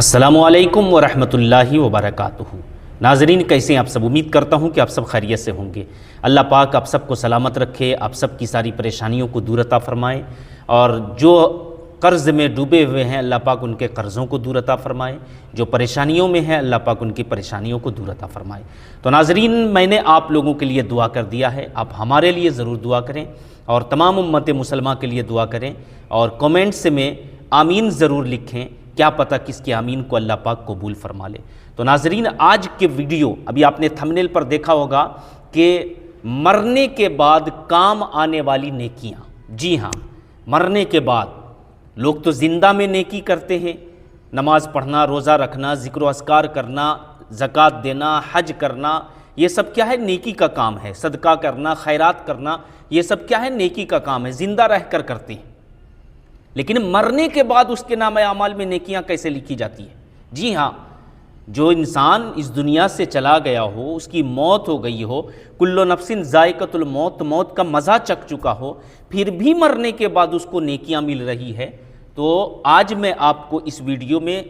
السلام علیکم ورحمۃ اللہ وبرکاتہ۔ ناظرین کیسے ہیں آپ سب؟ امید کرتا ہوں کہ آپ سب خیریت سے ہوں گے۔ اللہ پاک آپ سب کو سلامت رکھے، آپ سب کی ساری پریشانیوں کو دور عطا فرمائے، اور جو قرض میں ڈوبے ہوئے ہیں اللہ پاک ان کے قرضوں کو دور عطا فرمائے، جو پریشانیوں میں ہیں اللہ پاک ان کی پریشانیوں کو دور عطا فرمائے۔ تو ناظرین میں نے آپ لوگوں کے لیے دعا کر دیا ہے، آپ ہمارے لیے ضرور دعا کریں اور تمام امت مسلمہ کے لیے دعا کریں، اور کومنٹس میں آمین ضرور لکھیں، کیا پتہ کس کے آمین کو اللہ پاک قبول فرما لے۔ تو ناظرین آج کے ویڈیو ابھی آپ نے تھمبنیل پر دیکھا ہوگا کہ مرنے کے بعد کام آنے والی نیکیاں۔ جی ہاں، مرنے کے بعد لوگ تو زندہ میں نیکی کرتے ہیں، نماز پڑھنا، روزہ رکھنا، ذکر و اذکار کرنا، زکوٰۃ دینا، حج کرنا، یہ سب کیا ہے؟ نیکی کا کام ہے۔ صدقہ کرنا، خیرات کرنا، یہ سب کیا ہے؟ نیکی کا کام ہے، زندہ رہ کر کرتے ہیں۔ لیکن مرنے کے بعد اس کے نام اعمال میں نیکیاں کیسے لکھی جاتی ہیں؟ جی ہاں، جو انسان اس دنیا سے چلا گیا ہو، اس کی موت ہو گئی ہو، کل نفس ذائقۃ الموت، موت کا مزہ چکھ چکا ہو، پھر بھی مرنے کے بعد اس کو نیکیاں مل رہی ہے، تو آج میں آپ کو اس ویڈیو میں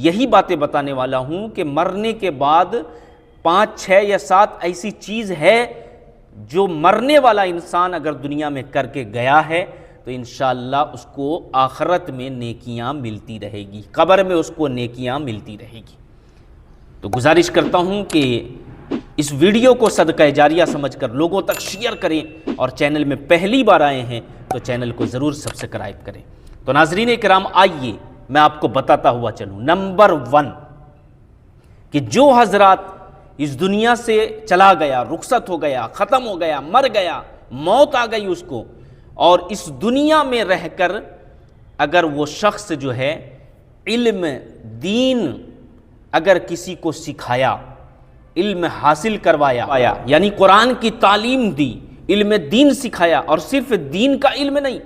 یہی باتیں بتانے والا ہوں کہ مرنے کے بعد 5، 6 یا 7 ایسی چیز ہے جو مرنے والا انسان اگر دنیا میں کر کے گیا ہے تو انشاءاللہ اس کو آخرت میں نیکیاں ملتی رہے گی، قبر میں اس کو نیکیاں ملتی رہے گی۔ تو گزارش کرتا ہوں کہ اس ویڈیو کو صدقہ جاریہ سمجھ کر لوگوں تک شیئر کریں، اور چینل میں پہلی بار آئے ہیں تو چینل کو ضرور سبسکرائب کریں۔ تو ناظرین کرام آئیے میں آپ کو بتاتا ہوا چلوں۔ نمبر 1 کہ جو حضرات اس دنیا سے چلا گیا، رخصت ہو گیا، ختم ہو گیا، مر گیا، موت آ گئی اس کو، اور اس دنیا میں رہ کر اگر وہ شخص جو ہے علم دین اگر کسی کو سکھایا، علم حاصل کروایا، یعنی قرآن کی تعلیم دی، علم دین سکھایا، اور صرف دین کا علم نہیں،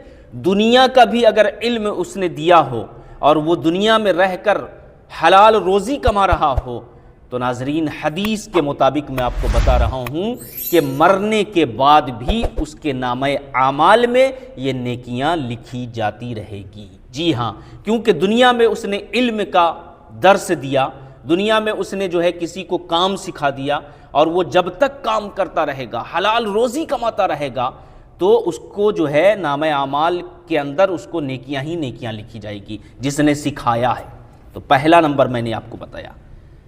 دنیا کا بھی اگر علم اس نے دیا ہو، اور وہ دنیا میں رہ کر حلال روزی کما رہا ہو، تو ناظرین حدیث کے مطابق میں آپ کو بتا رہا ہوں کہ مرنے کے بعد بھی اس کے نامہ اعمال میں یہ نیکیاں لکھی جاتی رہے گی۔ جی ہاں، کیونکہ دنیا میں اس نے علم کا درس دیا، دنیا میں اس نے جو ہے کسی کو کام سکھا دیا، اور وہ جب تک کام کرتا رہے گا، حلال روزی کماتا رہے گا، تو اس کو جو ہے نامہ اعمال کے اندر اس کو نیکیاں ہی نیکیاں لکھی جائے گی جس نے سکھایا ہے۔ تو پہلا نمبر میں نے آپ کو بتایا۔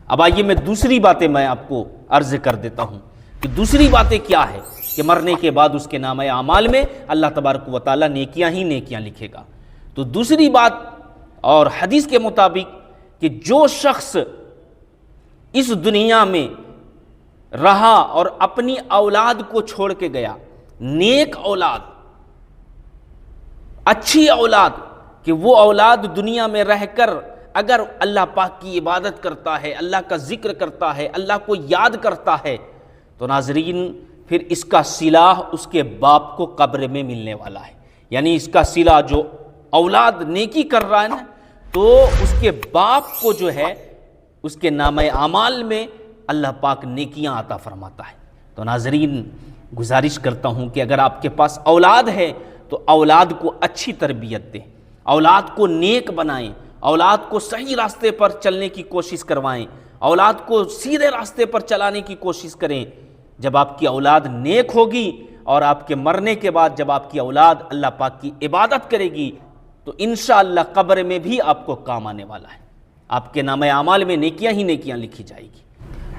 اب آئیے میں دوسری باتیں میں آپ کو عرض کر دیتا ہوں کہ دوسری باتیں کیا ہے کہ مرنے کے بعد اس کے نامہ اعمال میں اللہ تبارک و تعالیٰ نیکیاں ہی نیکیاں لکھے گا۔ تو دوسری بات اور حدیث کے مطابق کہ جو شخص اس دنیا میں رہا اور اپنی اولاد کو چھوڑ کے گیا، نیک اولاد، اچھی اولاد، کہ وہ اولاد دنیا میں رہ کر اگر اللہ پاک کی عبادت کرتا ہے، اللہ کا ذکر کرتا ہے، اللہ کو یاد کرتا ہے، تو ناظرین پھر اس کا صلہ اس کے باپ کو قبر میں ملنے والا ہے۔ یعنی اس کا صلہ جو اولاد نیکی کر رہا ہے نا، تو اس کے باپ کو جو ہے اس کے نامہ اعمال میں اللہ پاک نیکیاں عطا فرماتا ہے۔ تو ناظرین گزارش کرتا ہوں کہ اگر آپ کے پاس اولاد ہے تو اولاد کو اچھی تربیت دیں، اولاد کو نیک بنائیں، اولاد کو صحیح راستے پر چلنے کی کوشش کروائیں، اولاد کو سیدھے راستے پر چلانے کی کوشش کریں۔ جب آپ کی اولاد نیک ہوگی اور آپ کے مرنے کے بعد جب آپ کی اولاد اللہ پاک کی عبادت کرے گی تو انشاءاللہ قبر میں بھی آپ کو کام آنے والا ہے، آپ کے نامہ اعمال میں نیکیاں ہی نیکیاں لکھی جائے گی۔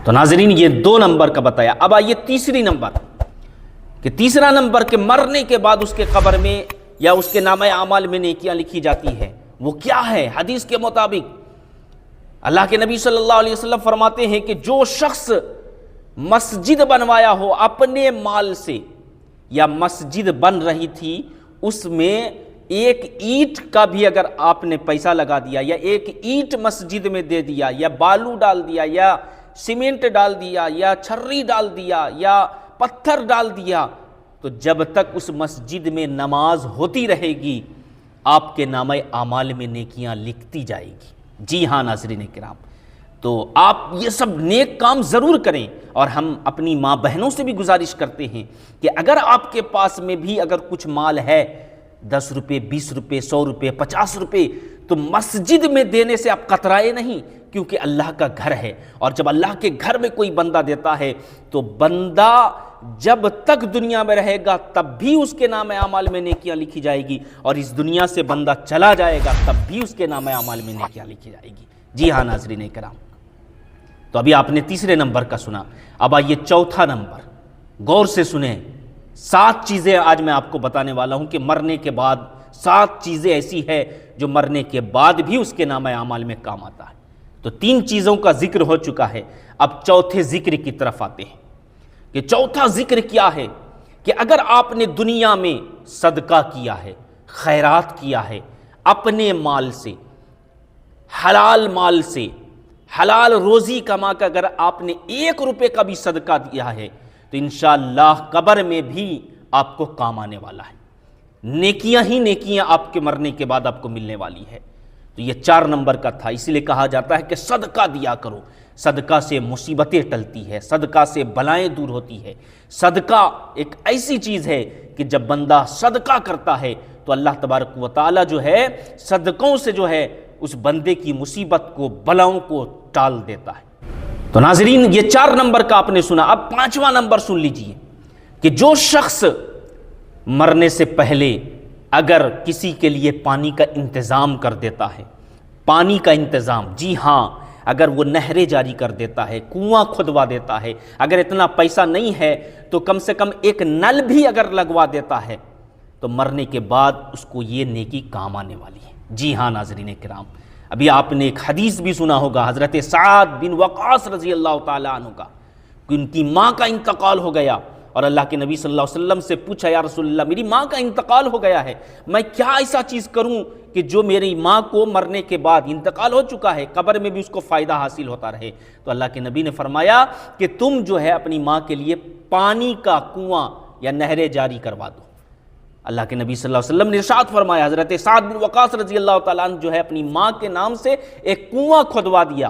تو ناظرین یہ 2 نمبر کا بتایا۔ اب آئیے تیسری نمبر کہ تیسرا نمبر کہ مرنے کے بعد اس کے قبر میں یا اس کے نامہ اعمال میں نیکیاں لکھی جاتی ہے، وہ کیا ہے؟ حدیث کے مطابق اللہ کے نبی صلی اللہ علیہ وسلم فرماتے ہیں کہ جو شخص مسجد بنوایا ہو اپنے مال سے، یا مسجد بن رہی تھی اس میں ایک اینٹ کا بھی اگر آپ نے پیسہ لگا دیا، یا ایک اینٹ مسجد میں دے دیا، یا بالو ڈال دیا، یا سیمنٹ ڈال دیا، یا چھری ڈال دیا، یا پتھر ڈال دیا، تو جب تک اس مسجد میں نماز ہوتی رہے گی آپ کے نامہ اعمال میں نیکیاں لکھتی جائے گی۔ جی ہاں ناظرین کرام، تو آپ یہ سب نیک کام ضرور کریں، اور ہم اپنی ماں بہنوں سے بھی گزارش کرتے ہیں کہ اگر آپ کے پاس میں بھی اگر کچھ مال ہے، 10 روپے، 20 روپے، 100 روپے، 50 روپے، تو تو مسجد میں دینے سے آپ قطرائے نہیں، کیونکہ اللہ کا گھر ہے، اور جب اللہ کے گھر میں کوئی بندہ دیتا ہے تو بندہ جب تک دنیا میں رہے گا تب بھی اس کے نام اعمال میں نیکیاں لکھی جائے گی، اور اس دنیا سے بندہ چلا جائے گا تب بھی اس کے نام اعمال میں نیکیاں لکھی جائے گی۔ جی ہاں ناظرین کرام، تو ابھی آپ نے تیسرے نمبر کا سنا، اب آئیے چوتھا نمبر، غور سے سنیں۔ 7 چیزیں آج میں آپ کو بتانے والا ہوں کہ مرنے کے بعد 7 چیزیں ایسی ہے جو مرنے کے بعد بھی اس کے نام اعمال میں کام آتا ہے۔ تو 3 چیزوں کا ذکر ہو چکا ہے، اب چوتھے ذکر کی طرف آتے ہیں کہ چوتھا ذکر کیا ہے کہ اگر آپ نے دنیا میں صدقہ کیا ہے، خیرات کیا ہے، اپنے مال سے، حلال مال سے، حلال روزی کما کر اگر آپ نے 1 روپے کا بھی صدقہ دیا ہے تو انشاءاللہ قبر میں بھی آپ کو کام آنے والا ہے، نیکیاں ہی نیکیاں آپ کے مرنے کے بعد آپ کو ملنے والی ہے۔ تو یہ 4 نمبر کا تھا، اسی لیے کہا جاتا ہے کہ صدقہ دیا کرو، صدقہ سے مصیبتیں ٹلتی ہے، صدقہ سے بلائیں دور ہوتی ہے۔ صدقہ ایک ایسی چیز ہے کہ جب بندہ صدقہ کرتا ہے تو اللہ تبارک و تعالی جو ہے صدقوں سے جو ہے اس بندے کی مصیبت کو، بلاؤں کو ٹال دیتا ہے۔ تو ناظرین یہ 4 نمبر کا آپ نے سنا، اب 5واں نمبر سن لیجئے کہ جو شخص مرنے سے پہلے اگر کسی کے لیے پانی کا انتظام کر دیتا ہے، پانی کا انتظام، جی ہاں، اگر وہ نہریں جاری کر دیتا ہے، کنواں کھدوا دیتا ہے، اگر اتنا پیسہ نہیں ہے تو کم سے کم ایک نل بھی اگر لگوا دیتا ہے تو مرنے کے بعد اس کو یہ نیکی کام آنے والی ہے۔ جی ہاں ناظرین کرام، ابھی آپ نے ایک حدیث بھی سنا ہوگا حضرت سعد بن وقاص رضی اللہ تعالیٰ عنہ کا، کہ ان کی ماں کا انتقال ہو گیا اور اللہ کے نبی صلی اللہ علیہ وسلم سے پوچھا، یا رسول اللہ میری ماں کا انتقال ہو گیا ہے، میں کیا ایسا چیز کروں کہ جو میری ماں کو مرنے کے بعد، انتقال ہو چکا ہے، قبر میں بھی اس کو فائدہ حاصل ہوتا رہے؟ تو اللہ کے نبی نے فرمایا کہ تم جو ہے اپنی ماں کے لیے پانی کا کنواں یا نہریں جاری کروا دو۔ اللہ کے نبی صلی اللہ علیہ وسلم نے ارشاد فرمایا، حضرت سعد بن وقاص رضی اللہ تعالیٰ عنہ جو ہے اپنی ماں کے نام سے ایک کنواں کھدوا دیا،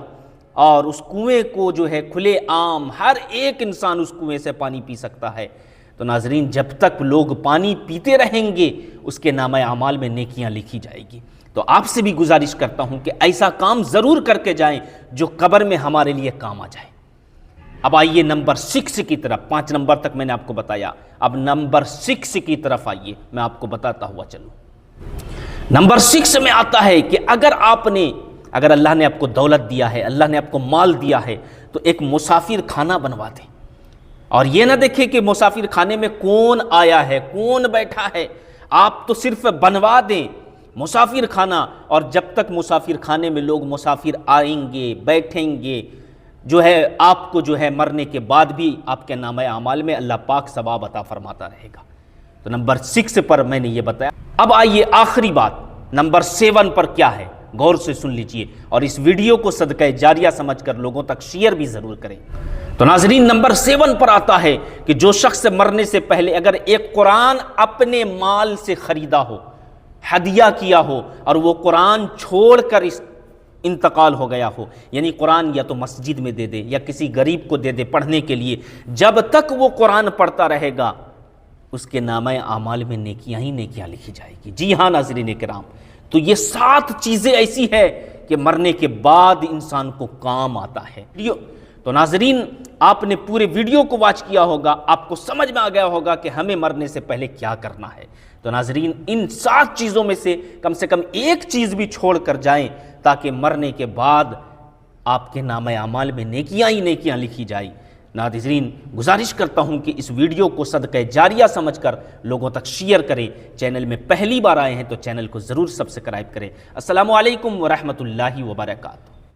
اور اس کنویں کو جو ہے کھلے عام ہر ایک انسان اس کنویں سے پانی پی سکتا ہے۔ تو ناظرین جب تک لوگ پانی پیتے رہیں گے اس کے نامہ اعمال میں نیکیاں لکھی جائے گی۔ تو آپ سے بھی گزارش کرتا ہوں کہ ایسا کام ضرور کر کے جائیں جو قبر میں ہمارے لیے کام آ جائے۔ اب آئیے نمبر 6 کی طرف، 5 نمبر تک میں نے آپ کو بتایا، اب نمبر 6 کی طرف آئیے، میں آپ کو بتاتا ہوا چلوں۔ نمبر 6 میں آتا ہے کہ اگر اللہ نے آپ کو دولت دیا ہے، اللہ نے آپ کو مال دیا ہے تو ایک مسافر خانہ بنوا دیں، اور یہ نہ دیکھیں کہ مسافر خانے میں کون آیا ہے، کون بیٹھا ہے، آپ تو صرف بنوا دیں مسافر خانہ، اور جب تک مسافر خانے میں لوگ مسافر آئیں گے، بیٹھیں گے، جو ہے آپ کو جو ہے مرنے کے بعد بھی آپ کے نامہ اعمال میں اللہ پاک ثواب عطا فرماتا رہے گا۔ تو نمبر 6 پر میں نے یہ بتایا۔ اب آئیے آخری بات، نمبر 7 پر کیا ہے، غور سے سن لیجئے، اور اس ویڈیو کو صدقہ جاریہ سمجھ کر لوگوں تک شیئر بھی ضرور کریں۔ تو ناظرین نمبر 7 پر آتا ہے کہ جو شخص مرنے سے پہلے اگر ایک قرآن اپنے مال سے خریدا ہو، ہدیہ کیا ہو، اور وہ قرآن چھوڑ کر انتقال ہو گیا ہو، یعنی قرآن یا تو مسجد میں دے دے یا کسی غریب کو دے دے پڑھنے کے لیے، جب تک وہ قرآن پڑھتا رہے گا اس کے نامہ اعمال میں نیکیاں ہی نیکیاں لکھی جائے گی۔ جی ہاں ناظرین کرام، تو یہ 7 چیزیں ایسی ہے کہ مرنے کے بعد انسان کو کام آتا ہے۔ تو ناظرین آپ نے پورے ویڈیو کو واچ کیا ہوگا، آپ کو سمجھ میں آ گیا ہوگا کہ ہمیں مرنے سے پہلے کیا کرنا ہے۔ تو ناظرین ان 7 چیزوں میں سے کم ایک چیز بھی چھوڑ کر جائیں تاکہ مرنے کے بعد آپ کے نامہ اعمال میں نیکیاں ہی نیکیاں لکھی جائیں۔ ناظرین گزارش کرتا ہوں کہ اس ویڈیو کو صدقہ جاریہ سمجھ کر لوگوں تک شیئر کریں، چینل میں پہلی بار آئے ہیں تو چینل کو ضرور سبسکرائب کریں۔ السلام علیکم ورحمۃ اللہ وبرکاتہ۔